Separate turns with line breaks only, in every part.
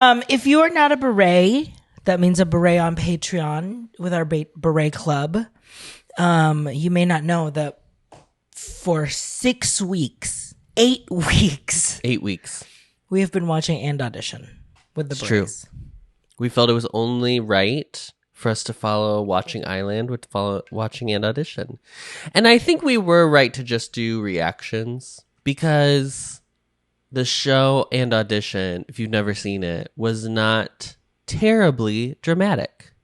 If you are not a beret, that means a beret on Patreon with our beret club. You may not know that for 6 weeks, 8 weeks,
8 weeks.
we have been watching and audition with the berets.
True. We felt it was only right for us to follow Watching Island with follow Watching and Audition. And I think we were right to just do reactions because the show and Audition, if you've never seen it, was not terribly dramatic.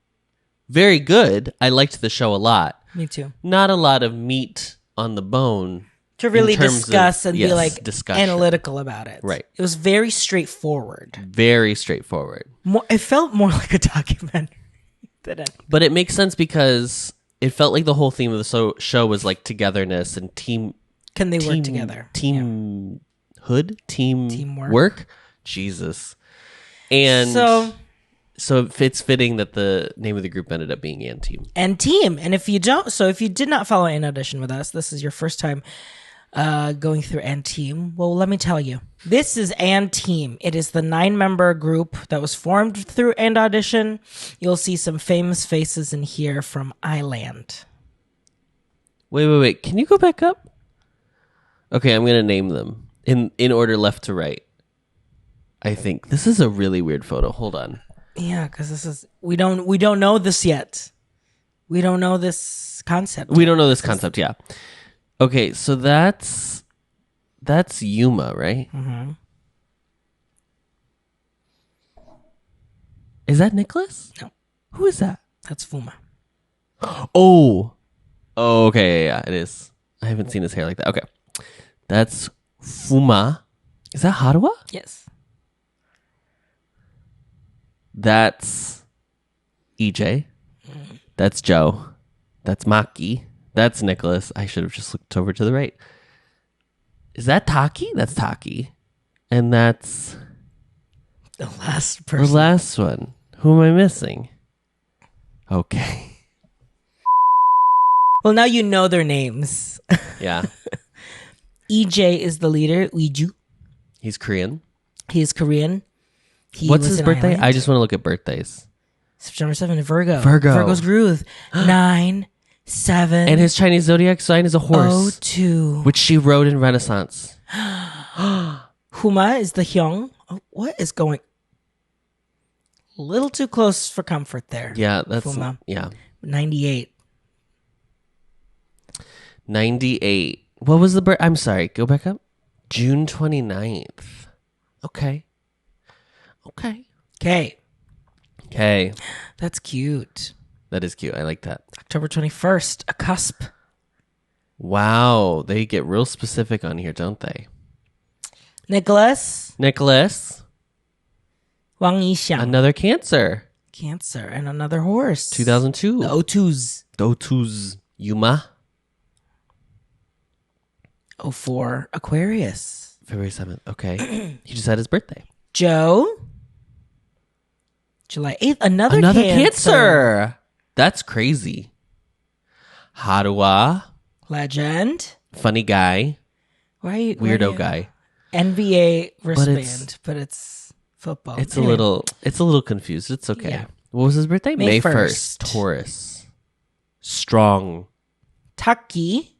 Very good. I liked the show a lot.
Me too.
Not a lot of meat on the bone.
To really discuss and be like
discussion.
Analytical about it.
Right.
It was very straightforward.
Very straightforward.
It felt more like a documentary than anything.
But it makes sense because it felt like the whole theme of the show was like togetherness and team.
Can they work together?
Teamwork. Jesus. And so it's fitting that the name of the group ended up being And Team.
And Team. And if you did not follow an audition with us, this is your first time going through And Team. Well, let me tell you, this is And Team. It is the 9-member group that was formed through And Audition. You'll see some famous faces in here from Island.
Wait. Can you go back up? Okay, I'm going to name them in order left to right. I think this is a really weird photo. Hold on.
Yeah, because this is we don't know this yet. We don't know this concept.
We don't know this concept. Yeah. Okay, so that's Yuma, right?
Mm-hmm.
Is that Nicholas?
No.
Who is that?
That's Fuma.
Oh, okay, yeah, it is. I haven't seen his hair like that. Okay, that's Fuma. Is that Haruwa?
Yes.
That's EJ. That's Joe. That's Maki. That's Nicholas. I should have just looked over to the right. Is that Taki? That's Taki. And that's
the last person.
The last one. Who am I missing? Okay.
Well, now you know their names.
Yeah.
EJ is the leader. Uiju.
He's Korean.
He is Korean.
What's his birthday? Island. I just want to look at birthdays.
September 7th, Virgo.
Virgo.
Virgo's groove. 9, 7.
And his Chinese zodiac sign is a horse.
02.
Which she rode in Renaissance.
Huma is the Hyung. Oh, what is going? A little too close for comfort there.
Yeah, that's
Huma.
Yeah.
98.
98. What was the birth? I'm sorry. Go back up. June 29th. Okay.
That's cute.
That is cute. I like that.
October 21st, a cusp.
Wow. They get real specific on here, don't they?
Nicholas. Wang Yixiang.
Another Cancer.
And another horse.
2002.
The
O2s. Yuma.
04, Aquarius.
February 7th. Okay. He just had his birthday.
Joe. July 8th. Another
Cancer. That's crazy. Haruwa.
Legend.
Funny guy.
Right.
Weirdo guy.
NBA wristband, but it's football.
It's anyway. a little confused. It's okay. Yeah. What was his birthday? May 1st. Taurus. Strong.
Taki.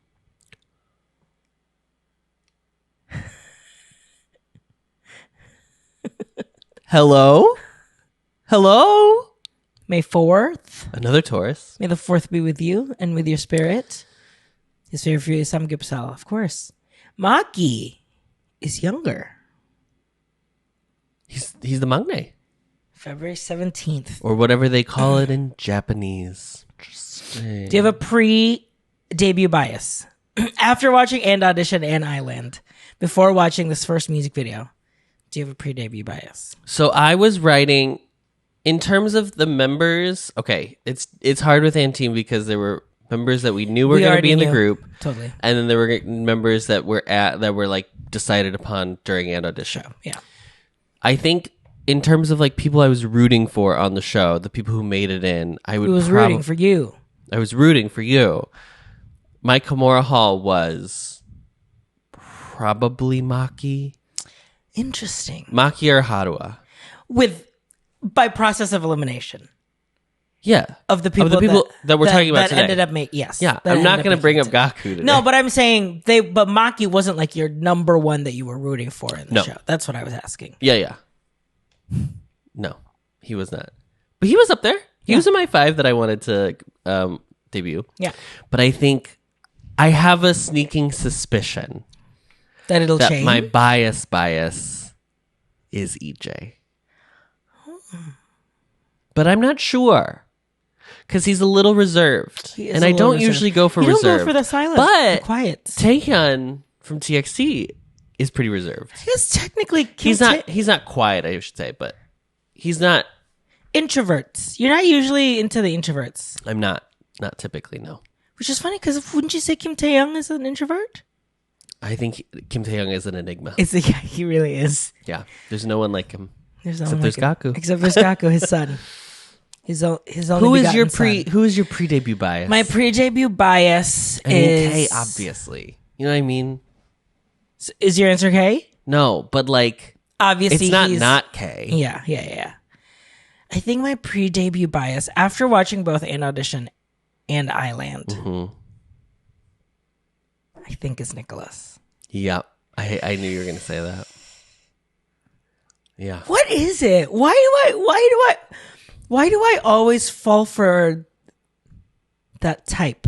Hello?
May 4th.
Another Taurus.
May the 4th be with you and with your spirit. His favorite fruit is samgyeopsal, of course. Maki is younger.
He's the maknae.
February 17th.
Or whatever they call it in Japanese. Interesting.
Do you have a pre-debut bias? After watching And Audition and Island, before watching this first music video, do you have a pre-debut bias?
So I was writing, in terms of the members, okay, it's hard with And Team because there were members that we knew were going to be in the group.
Totally.
And then there were members that were like decided upon during And Audition.
Yeah.
I think in terms of like people I was rooting for on the show, the people who made it in,
rooting for you.
I was rooting for you. My Kimura Hall was probably Maki.
Interesting.
Maki or Haruwa.
With by process of elimination.
Yeah.
Of the people,
that we're talking about
that
today.
ended up making, yes.
Yeah, I'm not going to bring up Gaku today.
No, but I'm saying but Maki wasn't like your number one that you were rooting for in the show. That's what I was asking.
Yeah. No, he was not. But he was up there. He was in my 5 that I wanted to debut.
Yeah.
But I think I have a sneaking suspicion
that it'll change.
My bias is EJ. But I'm not sure. Because he's a little reserved. And I don't usually go for reserved.
You don't go for the silent,
but
the quiet.
Taehyun from TXT is pretty reserved.
He's technically...
He's not quiet, I should say, but he's not...
Introverts. You're not usually into the introverts.
I'm not. Not typically, no.
Which is funny, because wouldn't you say Kim Taehyung is an introvert?
I think Kim Taehyung is an enigma.
He really is.
Yeah. There's no one like him.
Except
there's Gaku.
Except there's Gaku, his son. His only
Who is your
son.
Who is your pre-debut bias?
My pre-debut bias is
K, obviously. You know what I mean?
Is your answer K?
No, but like
obviously
it's not K.
Yeah. I think my pre-debut bias after watching both An Audition and Island, I think is Nicholas.
Yeah, I knew you were going to say that. Yeah.
What is it? Why do I always fall for that type?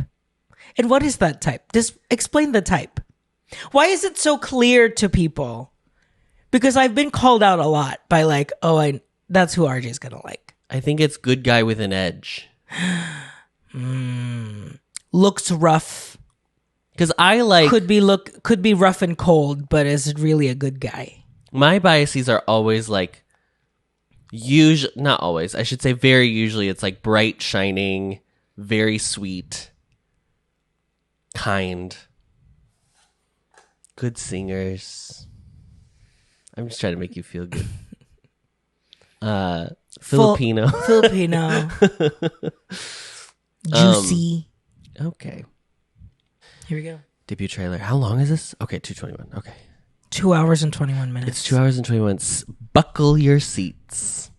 And what is that type? Just explain the type. Why is it so clear to people? Because I've been called out a lot by like, that's who RJ's gonna like.
I think it's good guy with an edge.
Looks rough.
Because I like
could be rough and cold, but is really a good guy.
My biases are always like not always. I should say very usually it's like bright, shining, very sweet, kind, good singers. I'm just trying to make you feel good. Filipino.
Juicy.
Okay.
Here we go.
Debut trailer. How long is this? Okay, 2:21. Okay.
2 hours and 21 minutes.
It's 2 hours and 21 minutes. Buckle your seats.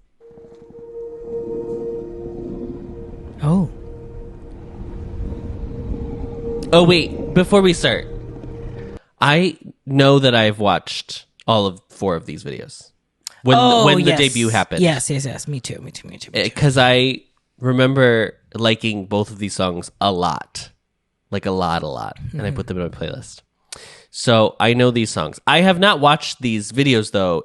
Oh,
wait. Before we start, I know that I've watched all of 4 of these videos. When the debut happened.
Yes. Me too.
Because I remember liking both of these songs a lot. Like a lot. And I put them in my playlist. So I know these songs. I have not watched these videos though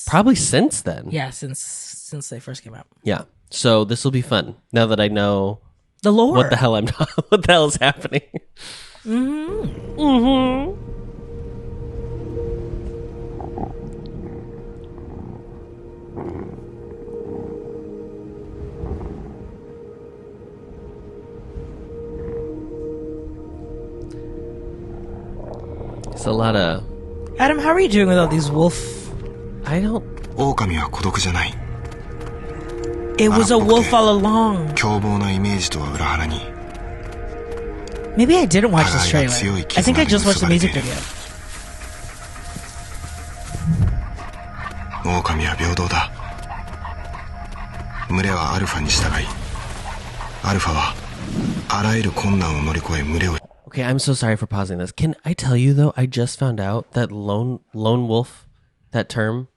probably since then.
Yeah, since they first came out.
Yeah. So this will be fun now that I know
the lore.
What the hell is happening? It's a lot of...
Adam, how are you doing with all these wolf?
I don't...
It was a wolf all along. Maybe I didn't watch this trailer. I think I just watched the music video.
Okay, I'm so sorry for pausing this. Can I tell you though, I just found out that lone wolf, that term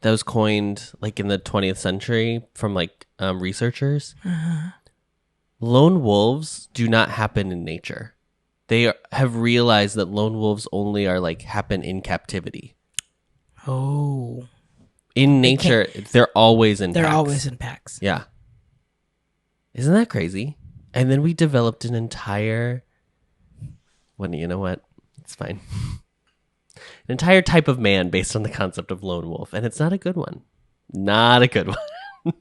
that was coined like in the 20th century from like researchers. Lone wolves do not happen in nature. They have realized that lone wolves only are like happen in captivity.
Oh.
In nature, they're always in packs.
They're always in packs.
Yeah. Isn't that crazy? And then we developed an entire... you know what? It's fine. An entire type of man based on the concept of lone wolf. And it's not a good one. Not a good one.
I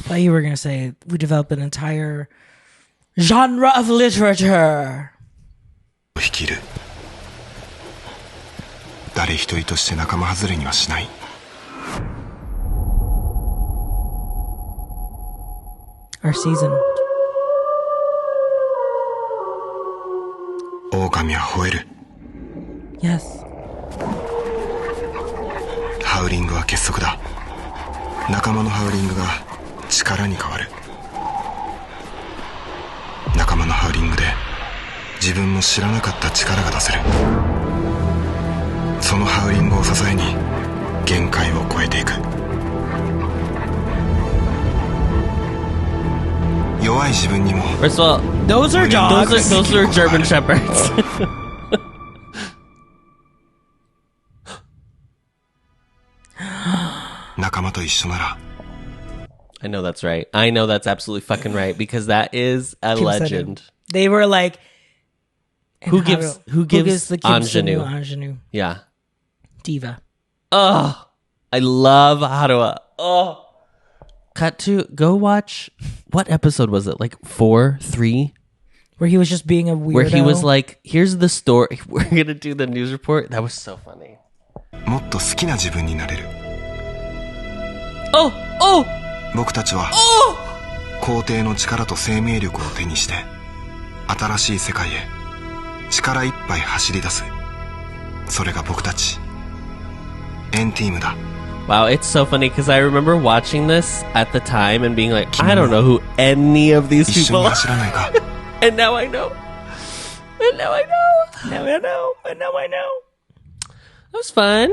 thought you were going to say we developed an entire genre of literature. Our season. Yes.
Howling は結束だ。仲間のハウリングが力に変わる。仲間のハウリングで自分も知らなかった力が出せる。そのハウリングを支えに限界を超えていく。弱い自分にも
First of all,
Those are dogs.
those are German shepherds.
仲間と一緒なら
I know that's right. I know that's absolutely fucking right because that is a
Kim said
legend.
it. They were like, and
Who gives
the
ingenue?
ingenue?
Yeah.
Diva.
Oh, I love Harua. Oh. Cut to go watch. What episode was it? Like 4, 3?
Where he was just being a weirdo.
Where he was like, here's the story. We're going to do the news report. That was so funny.
もっと好きな自分になれる。
Oh! Oh!
僕たちは
Oh!
皇帝の力と生命力を手にして新しい世界へ力いっぱい走り出す。それが僕たちエンティームだ。
Wow, it's so funny because I remember watching this at the time and being like, I don't know who any of these
一緒
people
に
are.
走らないか。
And now I know. And now I know.
Now I know. And now I know.
That was fun.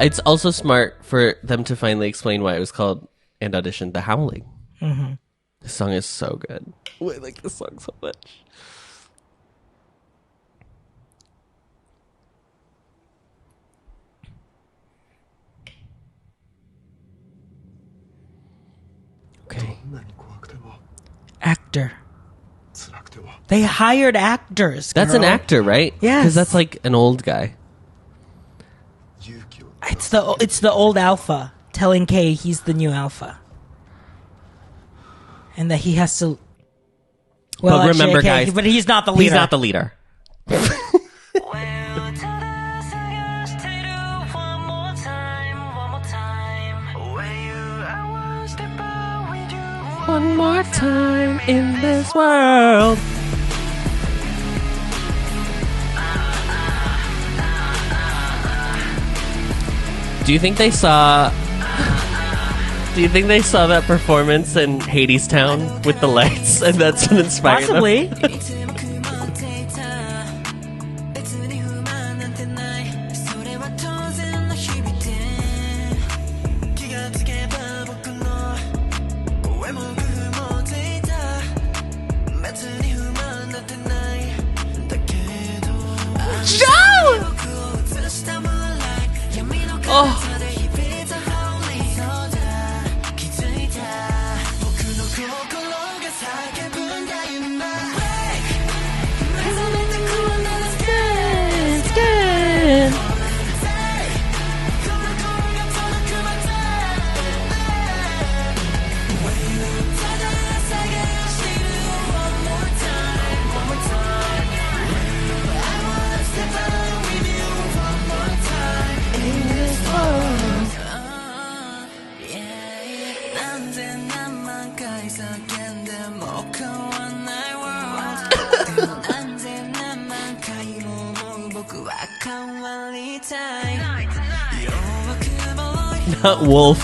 It's also smart for them to finally explain why it was called and auditioned The Howling.
Mm-hmm.
This song is so good. Oh, I like this song so much. Okay.
Actor. They hired actors.
That's an
girl.
actor, right?
Yes.
Because that's like an old guy.
It's the old alpha telling Kay he's the new alpha, and that he has to. Well,
But remember,
actually,
guys,
but he's not the leader.
He's not the leader. One more time in this world. Do you think they saw that performance in Hades Town with the lights and that's what inspired
Possibly.
them? Oh. Not wolf.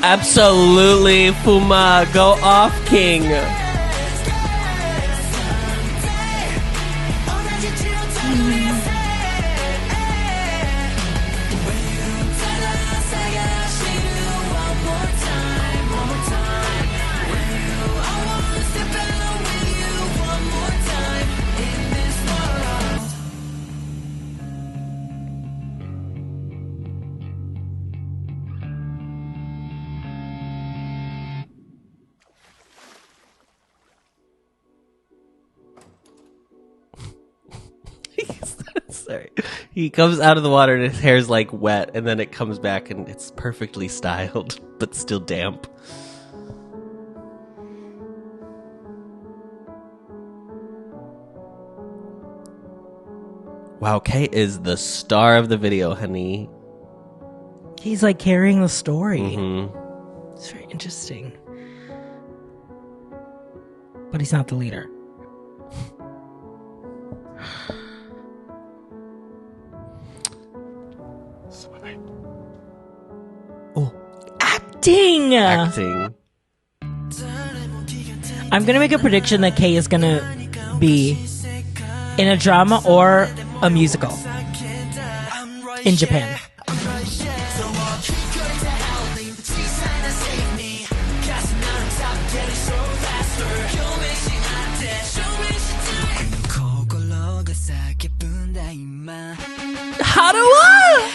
Absolutely, Fuma, go off, King. Sorry. He comes out of the water and his hair's like wet, and then it comes back and it's perfectly styled, but still damp. Wow, Kay is the star of the video, honey.
He's like carrying the story.
Mm-hmm.
It's very interesting. But he's not the leader.
Oh,
Acting!
acting.
I'm gonna make a prediction that Kay is gonna be in a drama or a musical in Japan. How do I?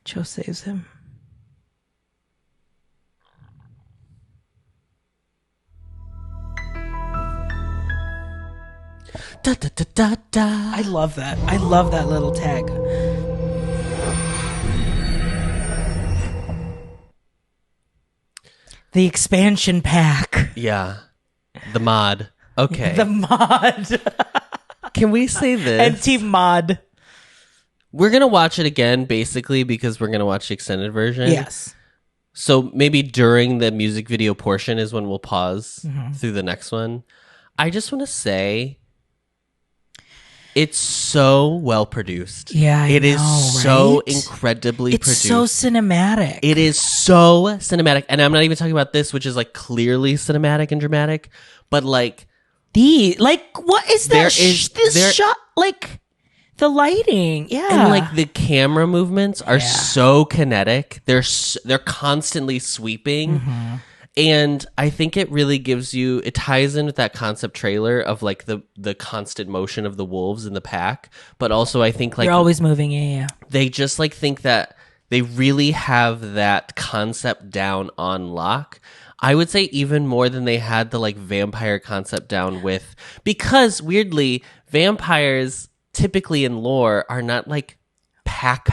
Joe saves him.
Da, da, da, da, da.
I love that. I love that little tag. The expansion pack.
Yeah. The mod. Okay.
The mod.
Can we say this?
And Team Mod.
We're going to watch it again, basically, because we're going to watch the extended version.
Yes.
So maybe during the music video portion is when we'll pause through the next one. I just want to say it's so well produced.
Yeah,
It is so
right?
incredibly
It's
produced.
so cinematic.
It is so cinematic. And I'm not even talking about this, which is like clearly cinematic and dramatic, but like
what is that?
There is-
This
there-
shot, like the lighting. Yeah.
and like the camera movements are
Yeah.
so kinetic. They're constantly sweeping. And I think it really gives you, it ties in with that concept trailer of like the constant motion of the wolves in the pack. But also I think like
They're always moving. Yeah.
they just like think that they really have that concept down on lock. I would say even more than they had the like vampire concept down with, because weirdly vampires typically in lore are not like pack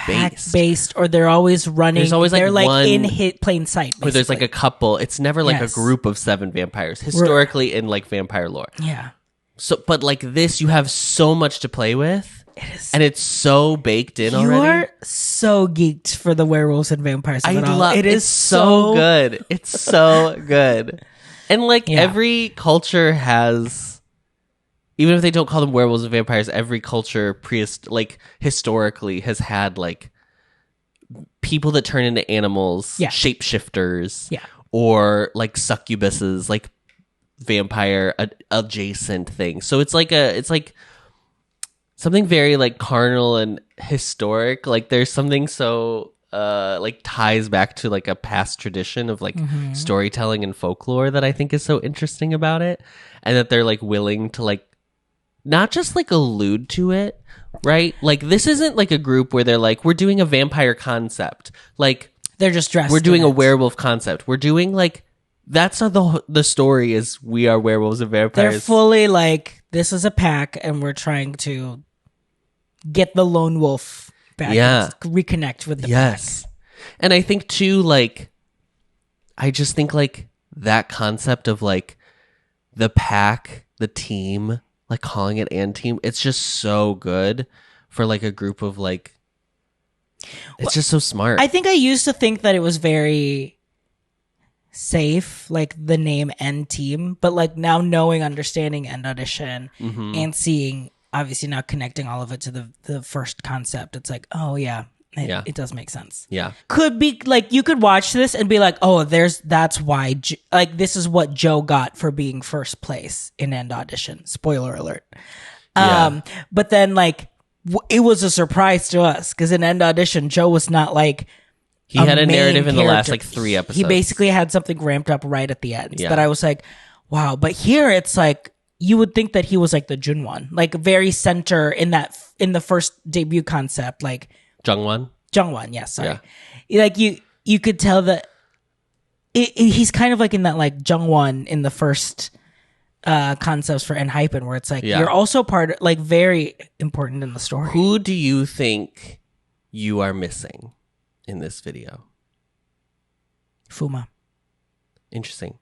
based.
Or they're always running.
There's always, like,
they're like
one-
in plain sight.
Where there's like a couple. It's never like
Yes.
a group of 7 vampires historically in like vampire lore.
Yeah.
So, but like this, you have so much to play with,
It is.
and it's so baked in
You
already.
are so geeked for the werewolves and vampires. Of
I
it all.
love
it. Is
It's so good. It's so good. And like
Yeah.
every culture has, even if they don't call them werewolves and vampires, every culture historically has had like people that turn into animals,
Yeah.
shapeshifters,
Yeah.
or like succubuses, like vampire adjacent things. So it's like something very like carnal and historic. Like there's something so like ties back to like a past tradition of like storytelling and folklore that I think is so interesting about it, and that they're like willing to like not just like allude to it, right? Like this isn't like a group where they're like, we're doing a vampire concept, like
They're just dressed.
we're doing
in
a
it.
werewolf concept. We're doing like, that's how the story is. We are werewolves and vampires.
They're fully like, this is a pack, and we're trying to get the lone wolf back.
Yeah.
And reconnect with the
Yes. And I think too, like, I just think like that concept of like the pack, the team, like calling it and team, it's just so good for like a group of like, it's just so smart.
I think I used to think that it was very safe, like the name End Team, but like now knowing, understanding End Audition and seeing, obviously now connecting all of it to the first concept, it's like, oh yeah, it does make sense.
Yeah.
Could be like, you could watch this and be like, oh, that's why, like this is what Joe got for being first place in End Audition. Spoiler alert.
Yeah.
But then like, it was a surprise to us because in End Audition, Joe was not like,
He had a
main
narrative in the last
character.
like 3 episodes.
He basically had something ramped up right at the end
Yeah.
that I was like, wow. But here it's like, you would think that he was like the Junwon, like very center in the first debut concept. Like,
Jungwon.
Jungwon, yes, sorry. Like you could tell that he's kind of like in that like Jungwon in the first concepts for Enhypen, where it's like you're also part like very important in the story.
Who do you think you are missing in this video?
Fuma.
Interesting.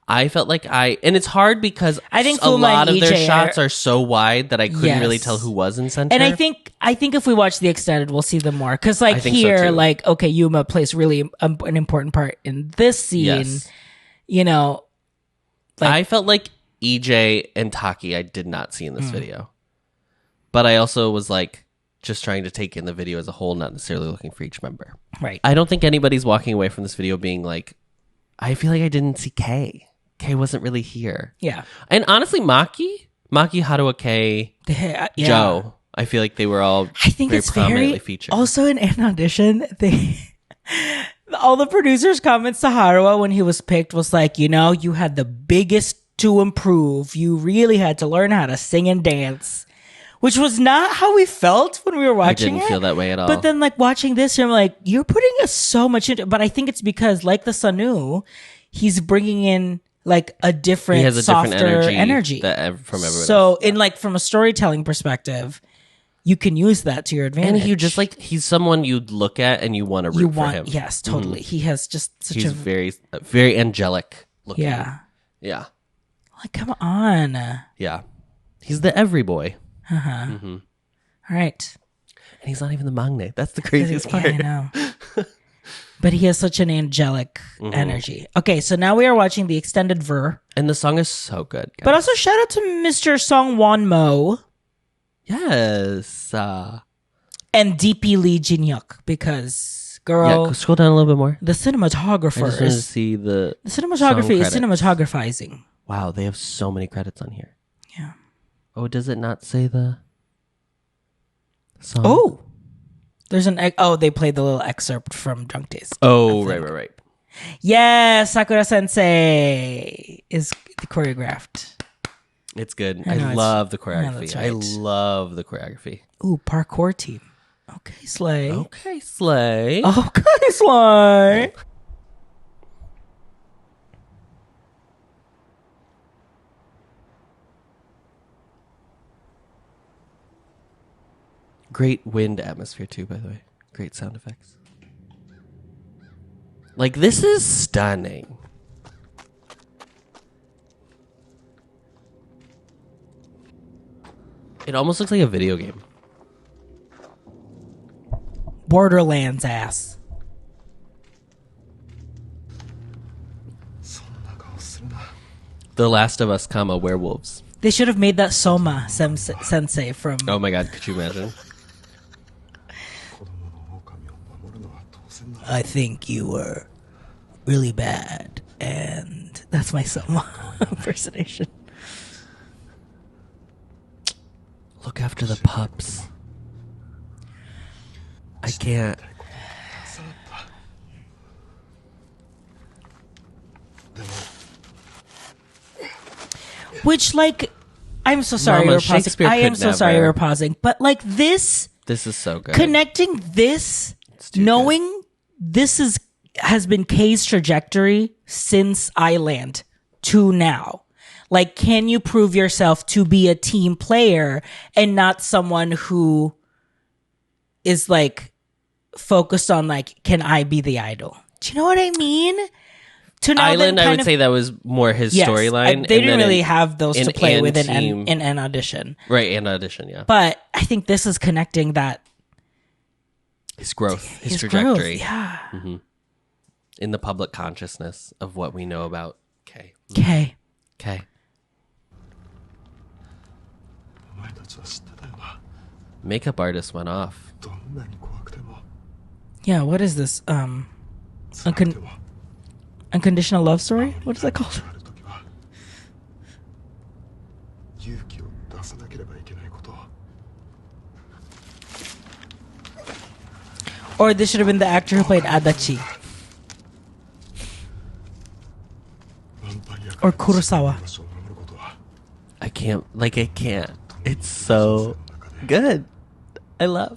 I felt like and it's hard because
I think
a
Fuma
lot
and
of their
EJ
shots are so wide that I couldn't really
Yes.
tell who was in center.
And I think if we watch the extended, we'll see them more. Because like
I think so,
here,
too.
like okay, Yuma plays really an important part in this scene.
Yes.
You know, like,
I felt like EJ and Taki I did not see in this video. But I also was like just trying to take in the video as a whole, not necessarily looking for each member.
right.
I don't think anybody's walking away from this video being like, I feel like I didn't see Kay. Kay wasn't really here.
Yeah.
And honestly, Maki, Haruo, Kay,
Yeah.
Joe, I feel like they were all
I think
very
it's
prominently
very
featured.
also in an audition. All the producers' comments to Haruo when he was picked was like, you know, you had the biggest to improve. You really had to learn how to sing and dance, which was not how we felt when we were
I
watching
didn't feel that way at all.
But then, like watching this, I'm like, you're putting us so much into. But I think it's because, like the Sanu, he's bringing in like a different,
he has a
softer
different
energy.
from everyone
So,
else.
in like from a storytelling perspective, you can use that to your advantage.
And you just like, he's someone you'd look at and you want to root for him.
yes, totally. He has just such
He's
a
very, very angelic looking.
yeah.
Yeah.
Like, come on.
Yeah. He's the every boy.
All right.
And he's not even the magne. That's the craziest part.
Yeah, I know. But he has such an angelic energy. Okay, so now we are watching the extended ver.
And the song is so good. Guys.
But also shout out to Mr. Song Won Mo
yes.
and DP Lee Jin Hyuk because girl,
Yeah, scroll down a little bit more.
the
I
cinematographer
just wanted to
is
see the
cinematography is
song credits.
cinematographizing.
Wow, they have so many credits on here.
Yeah.
Oh, does it not say the song?
Oh, there's they played the little excerpt from Drunk Days.
Oh, right.
Yeah, Sakura Sensei is choreographed.
It's good.
I know,
I love the choreography.
that's
I
right.
love the choreography.
Ooh, parkour team. Okay, Slay.
Okay, Slay.
Okay, Slay.
Great wind atmosphere too, by the way. Great sound effects. Like, this is stunning. It almost looks like a video game.
Borderlands ass.
そんな顔するな。
The Last of Us, werewolves.
They should have made that Soma Sensei from.
Oh my god, could you imagine?
子供の狼を守るのは当然だ。
I think you were really bad, and that's my Soma impersonation.
Look after the pups. I can't.
さあでも
Which, like, I'm so sorry
Mama,
we're pausing.
Shakespeare
I am
could
so sorry
never.
we're pausing. But like this,
This is so good.
connecting this,
too
knowing this has been Kay's trajectory since Island to now. Like, can you prove yourself to be a team player and not someone who is like focused on like, can I be the idol? Do you know what I mean? To now
Island,
then
I
kind
would
of-
say that was more his
Yes,
storyline.
they
and
didn't
then
really
in-
have those
in
to play with
Team-
in an audition.
Right, and audition, yeah.
But I think this is connecting that
His growth, his
growth,
trajectory
yeah.
in the public consciousness of what we know about Kay.
Okay.
Kay.
お前たちは知ってたよな。
Makeup artist went off.
どんなに怖くても
Yeah, what is this?
辛くても
Unconditional love story? What is that called?
ある時は勇気を出さなければいけないことを
Or this should have been the actor who played Adachi.
ヴァンパイア
Or Kurosawa.
場所を守ることは
I can't. It's so good. I live.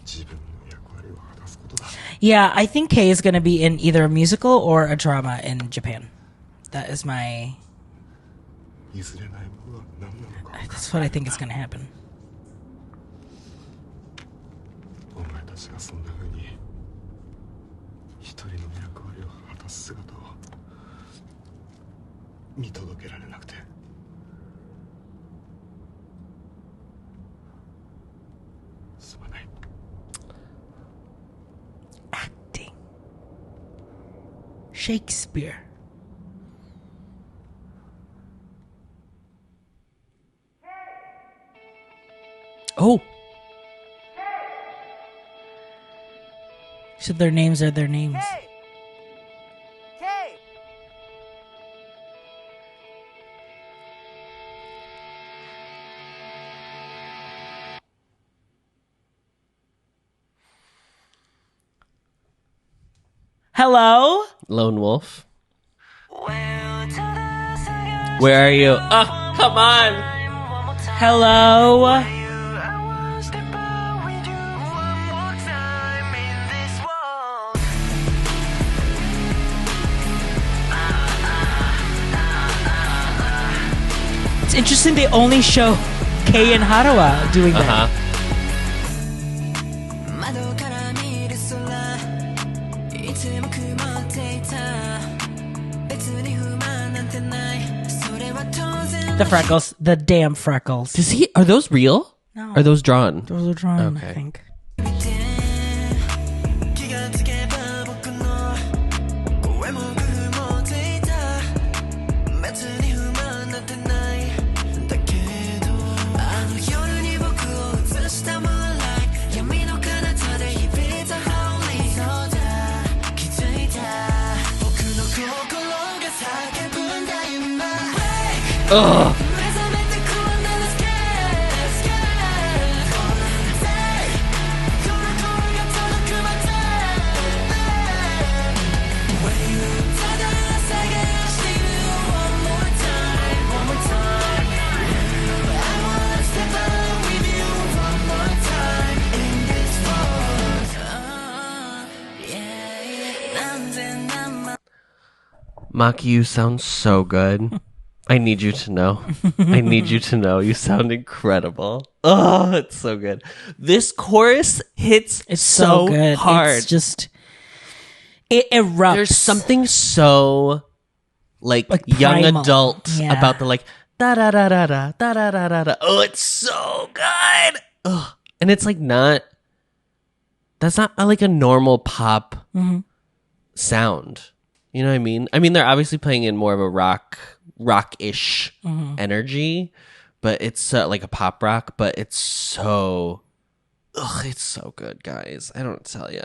自分の役割を果たす
Yeah, I think Kei is going to be in either a musical or a drama in Japan. That is my.
譲れないものは何なのか。
That's what I think is going to happen.
お前たちがそんな風に一人の役割を果たす姿を見届けられなくてすまない。
Acting. Shakespeare. Oh. So their names are their names. Hello?
Lone Wolf. Where are you? Oh, come on.
Hello? It's interesting they only show Kei and Harawa doing that.
Uh-huh. The freckles. The damn freckles. Are those real?
No.
Are those drawn?
Those are drawn, I
Okay.
think.
Ugh. Maki, you sound so good. I need you to know. I need you to know. You sound incredible. Oh, it's so good. This chorus hits
It's so good.
hard.
It's just... It erupts.
There's something so like young
primal.
adult
Yeah.
about the like da da da da da da da da da da. Oh, it's so good. Ugh. And it's like not. That's not like a normal pop sound. You know what I mean? I mean, they're obviously playing in more of a rock-ish energy, but it's like a pop rock. But it's so, it's so good, guys. I don't tell you.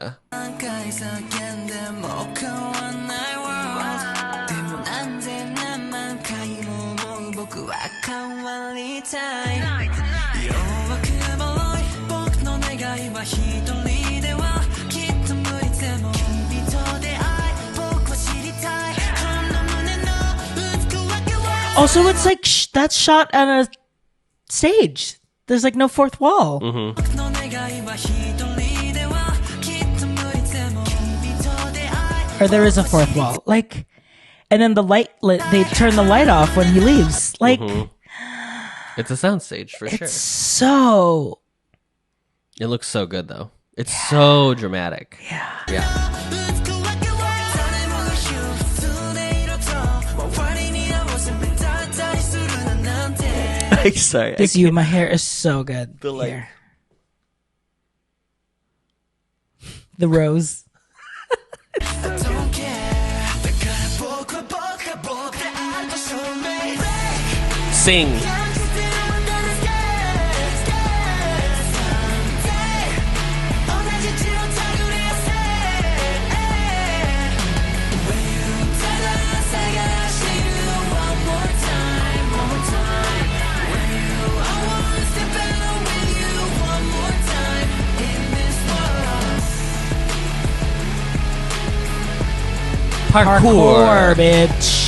Also, it's like that's shot on a stage. There's like no fourth wall. Or there is a fourth wall. Like, and then they turn the light off when he leaves. Like,
It's a soundstage for sure.
it's so...
It looks so good though. It's so dramatic.
Yeah.
Yeah. Sorry.
This you, my hair is so good.
The, like-
Here. The rose.
Sing.
Parkour, bitch.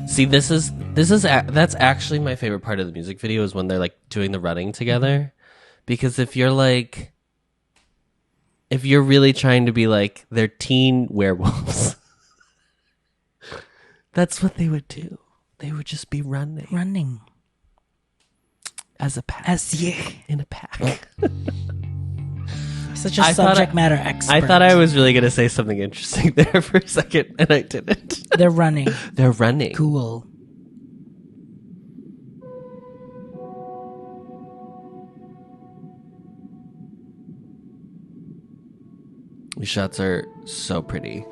See, this is That's actually my favorite part of the music video is when they're like doing the running together, because if you're really trying to be like they're teen werewolves, that's what they would do. They would just be running as a pack, in a pack.
Such a subject matter expert.
I thought I was really gonna say something interesting there for a second, and I didn't.
They're running.
They're running.
Cool.
These shots are so pretty.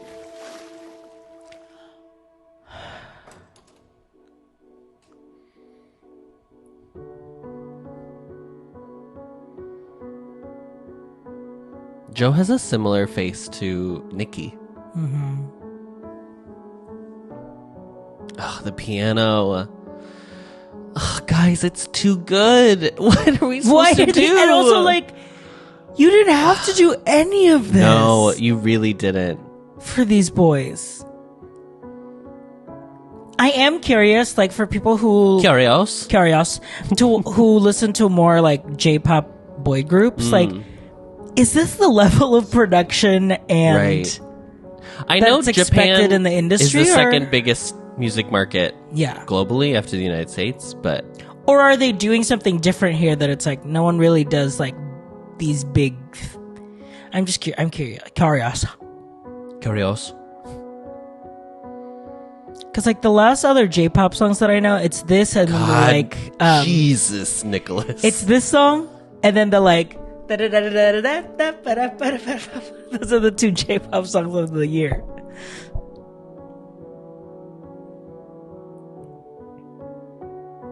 Joe has a similar face to Nikki. Mm-hmm. Oh, the piano. Oh, guys, it's too good. What are we supposed to do?
And also, like, you didn't have to do any of this.
No, you really didn't.
For these boys. I am curious, like, for people who...
Curious.
Who listen to more, like, J-pop boy groups, like, is this the level of production and...
Right. I know
that's expected
Japan
in the industry,
is the
or-
second biggest music market
Yeah.
globally after the United States, but...
Or are they doing something different here that it's like, no one really does, like, these big... I'm curious.
Curious.
Because, like, the last other J-pop songs that I know, it's this and
God,
like...
Jesus, Nicholas.
It's this song, and then the, like... Those are the two J-pop songs of the year.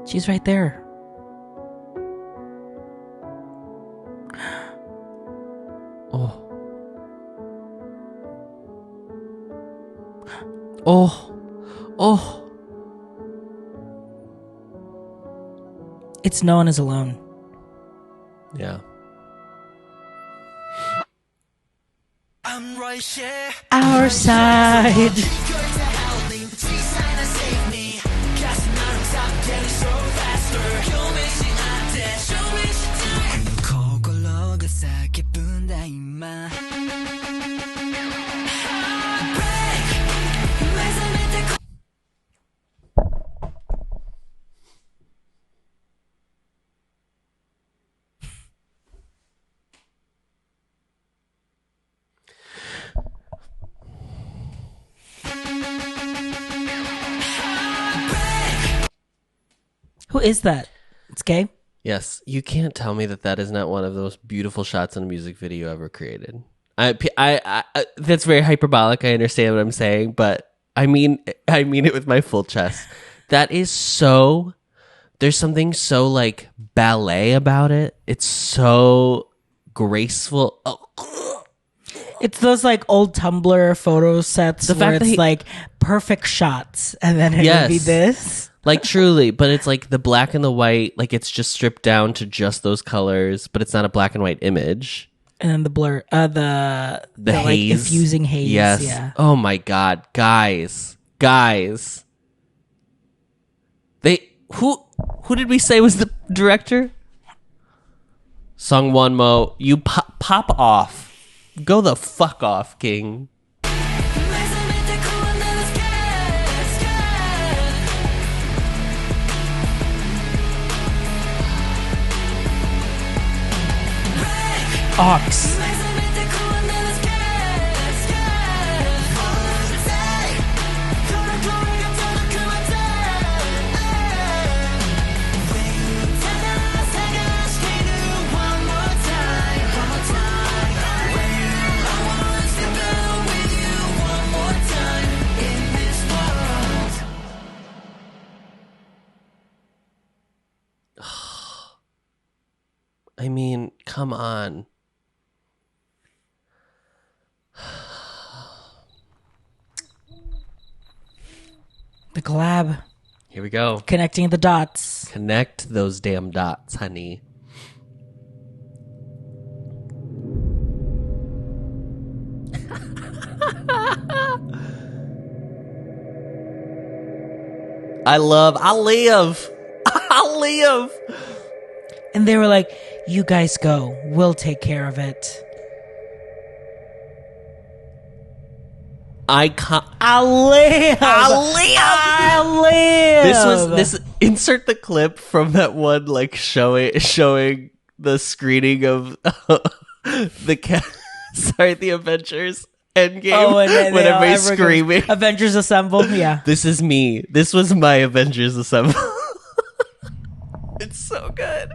She's right there.
Oh. Oh. Oh.
It's No One Is Alone.
Yeah.
Our side. Who is that? It's gay?
Yes, you can't tell me that is not one of those beautiful shots in a music video ever created. That's very hyperbolic. I understand what I'm saying, but I mean it with my full chest. That is so. There's something so like ballet about it. It's so graceful. Oh.
It's those like old Tumblr photo sets where it's like perfect shots, and then it would be this.
Like truly, but it's like the black and the white, like it's just stripped down to just those colors, but it's not a black and white image.
And then the blur, the
haze,
like infusing haze.
Yes.
Yeah.
Oh my God, guys. Who did we say was the director? Sung Won Mo, you pop off. Go the fuck off, King.
Ox.
I mean, come on.
The collab.
Here we go.
Connecting the dots.
Connect those damn dots, honey. I live. I live.
And they were like, you guys go. We'll take care of it.
I can't.
I live.
This insert the clip from that one, like showing the screening of the Avengers Endgame.
Oh, and
when everybody's
everyone
screaming.
goes, Avengers Assemble. Yeah.
This is me. This was my Avengers Assemble. It's so good.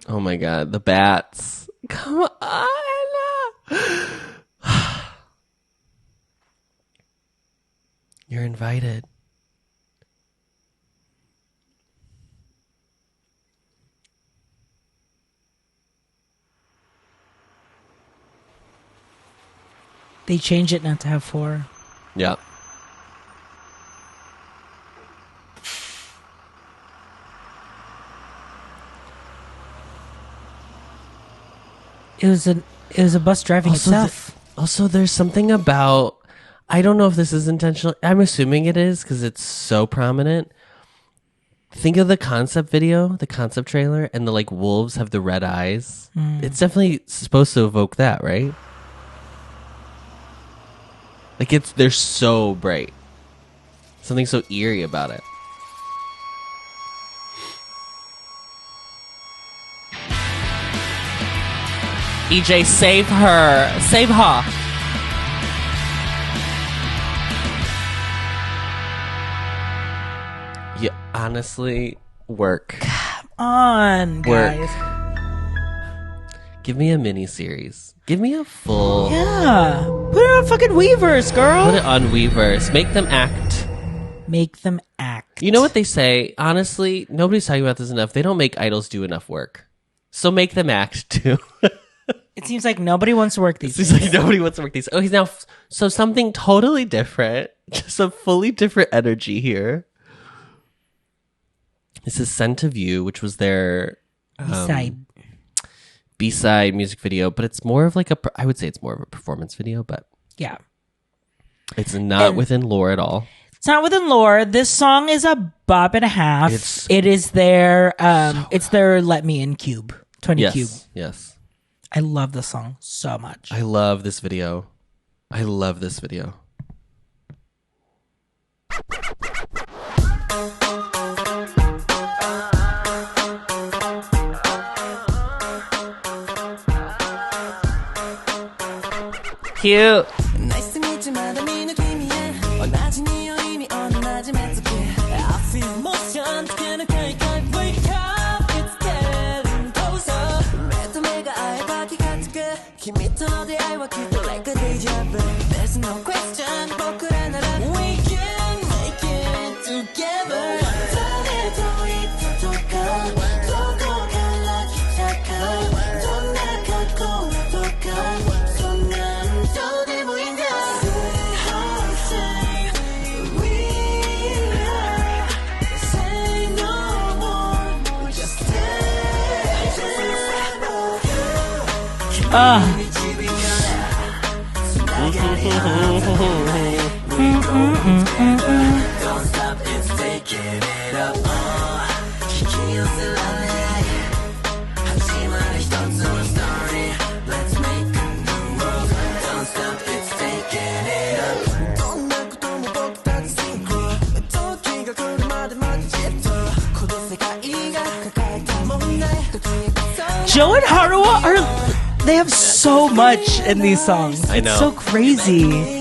Oh my god, the bats. Come on. You're invited.
They changed it not to have 4.
Yeah.
It was a bus driving itself.
Also, there's something about, I don't know if this is intentional. I'm assuming it is because it's so prominent. Think of the concept video, the concept trailer, and the like wolves have the red eyes. It's definitely supposed to evoke that, right? Like they're so bright. Something so eerie about it. EJ, save her. Save her. Yeah, honestly, work.
On, guys.
Work. Give me a mini series. Give me a full.
Yeah. Put it on fucking Weverse, girl.
Put it on Weverse. Make them act.
Make them act.
You know what they say? Honestly, nobody's talking about this enough. They don't make idols do enough work. So make them act too.
It seems like nobody wants to work these days.
Seems like nobody wants to work these. Oh, he's now. So something totally different. Just a fully different energy here. This is Scent of You, which was their B-side music video, but it's more of like I would say it's more of a performance video, but
yeah.
It's not within lore at all.
It's not within lore. This song is a bop and a half. It is their it's their Let Me In Cube. 20 Cube.
Yes.
I love this song so much.
I love this video. I love this video. Cute.
There's no question, we can make it together. Don't stop, it's taking it up. Let's make a new world. Don't stop, it's taking it up. Don't make
Joe and Haruo they have so much in these songs.
I know.
It's so crazy.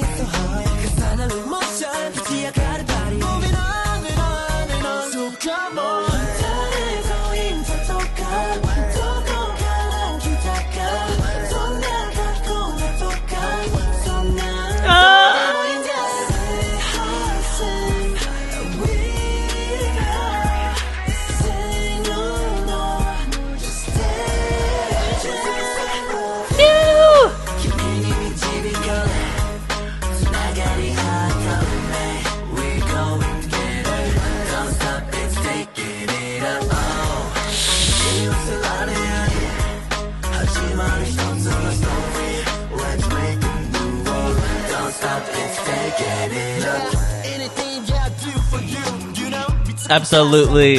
Absolutely.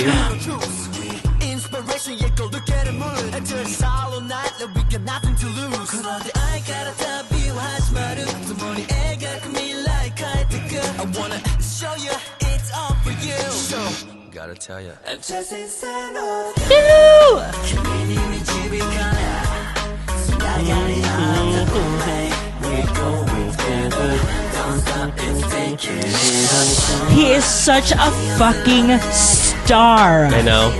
Inspiration, yeah, go look at it, moon. Until it's hollow night, that we got nothing to lose. 그런데 I gotta tell you, 하지 마루. tomorrow, 애가 come like I take I wanna show you, it's all for you. So, gotta tell you. just instead of 기분이 집이 가야. 나가리 하다 보내. We're going together. Don't stop, it's taking it.
He is such a fucking star.
I know.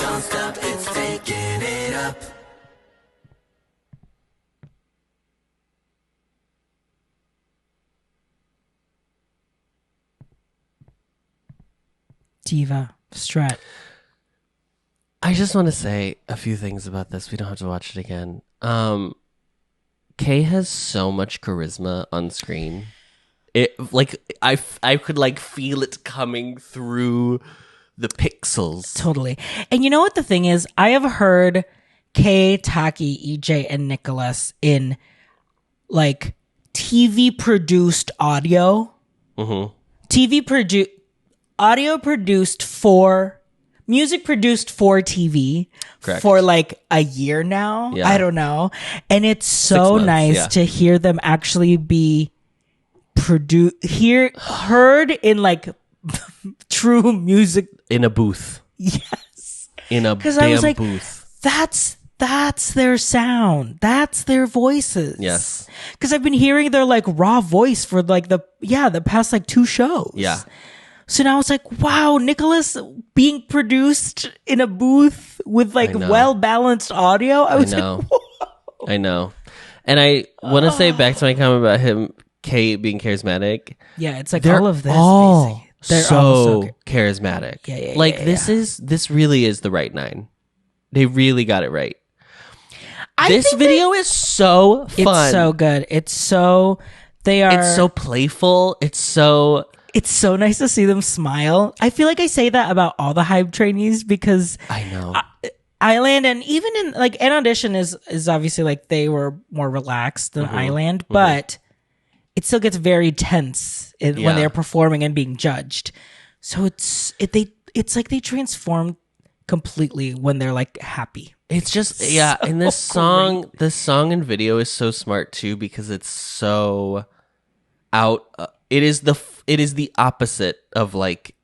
Don't stop, it's taking it up.
Diva. Strat.
I just want to say a few things about this. We don't have to watch it again. Kay has so much charisma on screen. It like I could like feel it coming through the pixels.
Totally. And you know what the thing is? I have heard Kay, Taki, EJ, and Nicholas in like TV produced audio. Audio produced for music produced for TV.
Correct.
For like a year now.
Yeah.
I don't know. And it's so
6 months,
nice
yeah.
to hear them actually be heard in like true music.
In a booth.
Yes.
In a
'Cause
damn
I was like,
booth.
That's their sound. That's their voices.
Yes.
Because I've been hearing their like raw voice for like the past like 2 shows.
Yeah.
So now it's like, wow, Nicholas being produced in a booth with like
I know.
well balanced audio. I was
know.
like, whoa.
I know. And I want to say back to my comment about him, Kay being charismatic.
Yeah, it's like
They're
all of this.
all
basically. They're
so,
all so good.
charismatic.
Yeah,
like
yeah,
this really is the right 9. They really got it right.
I
This
think
video is so fun.
it's so good. It's so
playful. It's so
nice to see them smile. I feel like I say that about all the hype trainees because
I know.
Island and even in like an audition is obviously like they were more relaxed than Island, but it still gets very tense when
Yeah.
they're performing and being judged. So it's like they transform completely when they're like happy.
It's just and this song and video is so smart too because it's so out. It is the opposite of like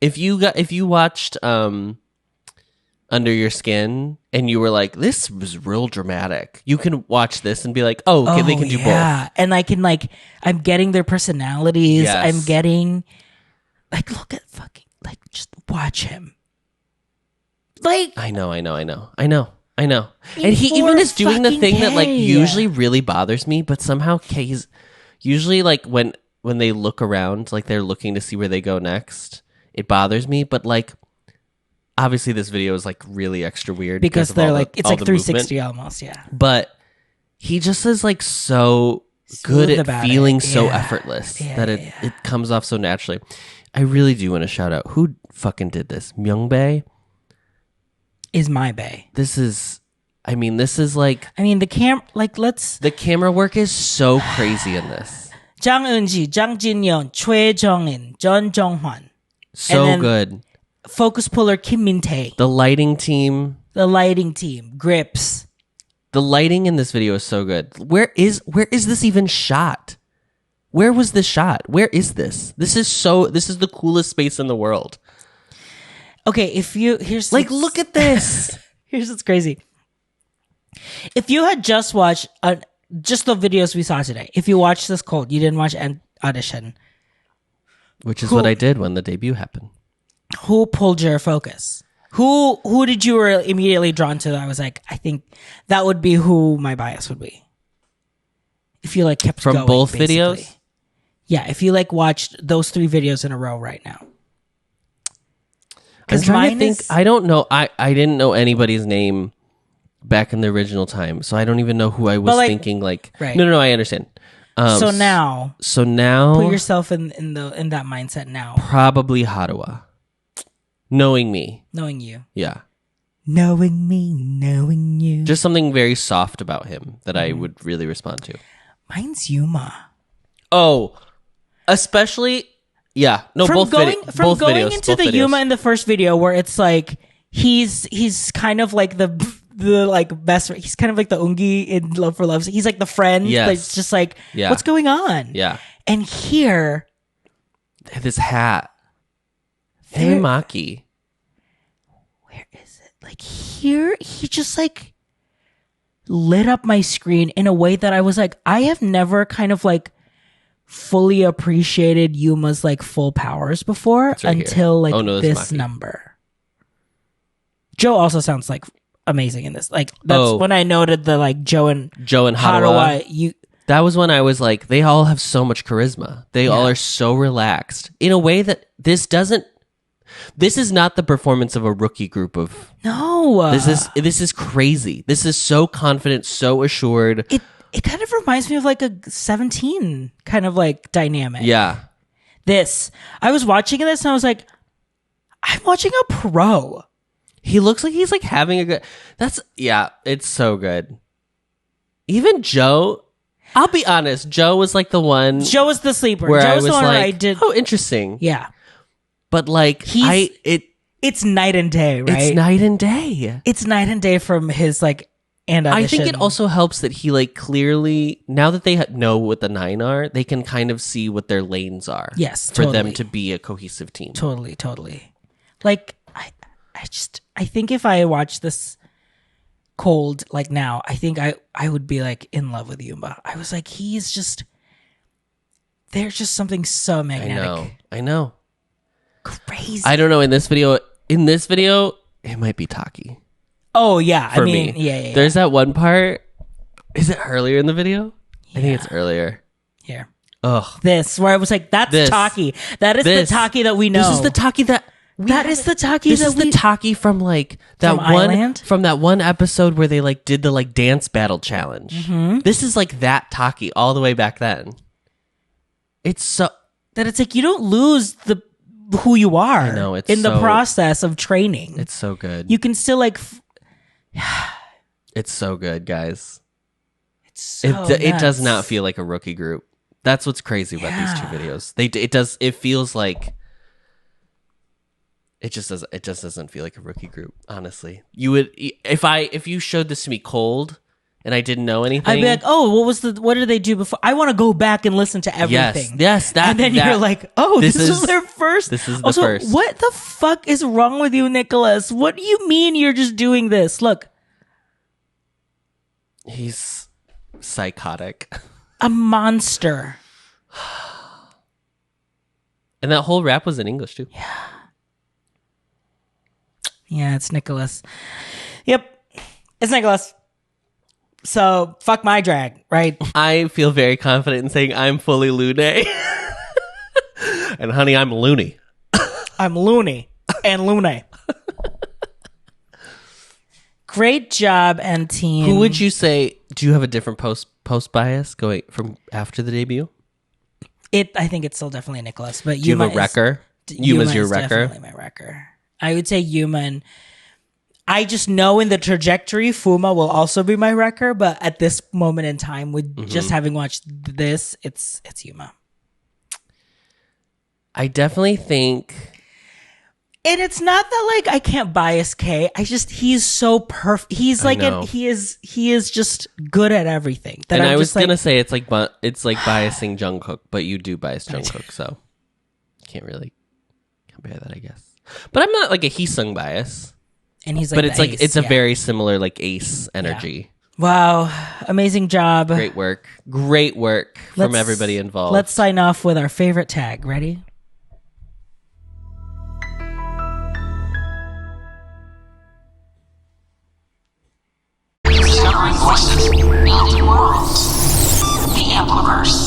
if you watched Under Your Skin and you were like, this was real dramatic. You can watch this and be like, oh, okay, they can do both.
And I can like I'm getting their personalities.
Yes.
I'm getting like look at fucking like just watch him. Like
I know. And he
Poor
even is doing the
fucking
thing that like
Kay.
usually really bothers me, but somehow Kay's usually like when they look around, like they're looking to see where they go next, it bothers me. But like, obviously this video is like really extra weird
because
of
they're
all
like
the,
it's
all
like
the
360
movement.
almost, yeah.
But he just is like so
Smooth
good at
about
feeling
it.
so
Yeah.
effortless
Yeah,
that it comes off so naturally. I really do want to shout out who fucking did this. Myungbae.
Is my bae.
This is like
I mean the let's
the camera work is so crazy in this.
Jang Eun-ji, Jang Jin-yeon, Choi Jong-in, Jeon Jong-hwan.
So
then-
good.
Focus puller Kim Min-tae.
The lighting team.
The lighting team, Grips.
The lighting in this video is so good. Where is this even shot? Where was this shot? Where is this? This is the coolest space in the world.
Okay, here's
Like, look at this.
here's what's crazy. If you had just watched just the videos we saw today, if you watched this cold, you didn't watch an audition,
Which is what I did when the debut happened.
who pulled your focus? Who did you were immediately drawn to? I was like, I think that would be who my bias would be. If you like kept
From
going,
both
basically.
videos?
Yeah, if you like watched those 3 videos in a row right now.
I'm trying to think.
is-
I don't know. I didn't know anybody's name back in the original time, so I don't even know who I was
like-
thinking. Like,
Right.
no, I understand.
So now,
now,
put yourself in that mindset now,
probably Harawa. Knowing me,
knowing you.
yeah,
Knowing me, knowing you.
just something very soft about him that
Mm-hmm.
I would really respond to.
Mine's Yuma.
Oh, Especially, yeah. No,
from
both
going
videos,
into
both
the
videos.
Yuma in the first video where it's like he's kind of like the like best. He's kind of like the Ungi in Love for Love. He's like the friend
Yes.
that's just like,
Yeah.
what's going on?
Yeah.
And here,
This hat.
There-
Hey, Maki.
where is it? Like here, he just like lit up my screen in a way that I was like, I have never kind of like fully appreciated Yuma's like full powers before
right here.
until like
Oh, no, that's
this
Maki.
number. Joe also sounds like amazing in this. Like that's
Oh.
when I noted the like Joe and
Harawa.
Harawa. You
That was when I was like, they all have so much charisma. They all are so relaxed in a way that this is not the performance of a rookie group of.
no.
This is crazy. This is so confident, so assured.
It kind of reminds me of like a 17 kind of like dynamic.
Yeah.
I was watching this and I was like, I'm watching a pro.
He looks like he's like having a good. It's so good. Even Joe, I'll be honest, Joe was like the one
Joe was the sleeper.
where
Joe
I
was
was
the one where
like,
I did.
oh, interesting.
Yeah.
But like,
It's night and day, right?
it's night and day.
It's night and day from his like and audition.
I think it also helps that he like clearly, now that they know what the 9 are, they can kind of see what their lanes are.
Yes,
for them
totally.
to be a cohesive team.
Totally. Like I think if I watch this cold like now, I think I would be like in love with Yuma. I was like, there's just something so magnetic.
I know.
Crazy.
I don't know. In this video, it might be Taki.
Oh yeah.
For
I mean,
me.
yeah.
There's that one part. Is it earlier in the video? I think it's earlier.
Here.
Ugh.
This where I was like, that's
This.
Taki. That is the Taki that we know.
This is the Taki that.
That is the Taki
This
that
is the Taki from like that
From
one
Island?
from that one episode where they like did the like dance battle challenge.
Mm-hmm.
This is like that Taki all the way back then. It's so.
that it's like you don't lose who you are.
I know, it's
in the
so-
process of training.
It's so good.
You can still like
It's so good, guys.
it's so
It does
nuts.
not feel like a rookie group. That's what's crazy about these two videos. It feels like it just doesn't feel like a rookie group, honestly. You would if you showed this to me cold and I didn't know anything.
I'd be like, oh, what did they do before? I want to go back and listen to everything.
Yes,
and then you're like, oh, this is their first.
This is the
also,
first.
What the fuck is wrong with you, Nicholas? What do you mean you're just doing this? Look,
he's psychotic.
a monster.
And that whole rap was in English too.
Yeah, it's Nicholas. Yep, it's Nicholas. So fuck my drag, right?
I feel very confident in saying I'm fully Lune. And honey, I'm loony.
I'm loony and Lune. Great job, and team.
Who would you say? Do you have a different post bias going from after the debut?
I think it's still definitely Nicholas, but
Do you have a wrecker? Yuma's your
is
wrecker.
Definitely my wrecker. I would say Yuma, and I just know in the trajectory, Fuma will also be my wrecker. But at this moment in time, with just having watched this, it's Yuma.
I definitely think.
And it's not that like I can't bias K. He's so perfect. He's like
know.
he is just good at everything. That
And
I'm
I was
just like,
gonna say it's like biasing Jungkook, but you do bias Jungkook, so can't really compare that, I guess. But I'm not like a Heesung bias.
and he's like,
But
the
it's like
ace,
it's a
yeah.
very similar like Ace energy.
Wow, amazing job.
Great work from everybody involved.
Let's sign off with our favorite tag. Ready?
Discovering voices, building worlds. The Ampliverse.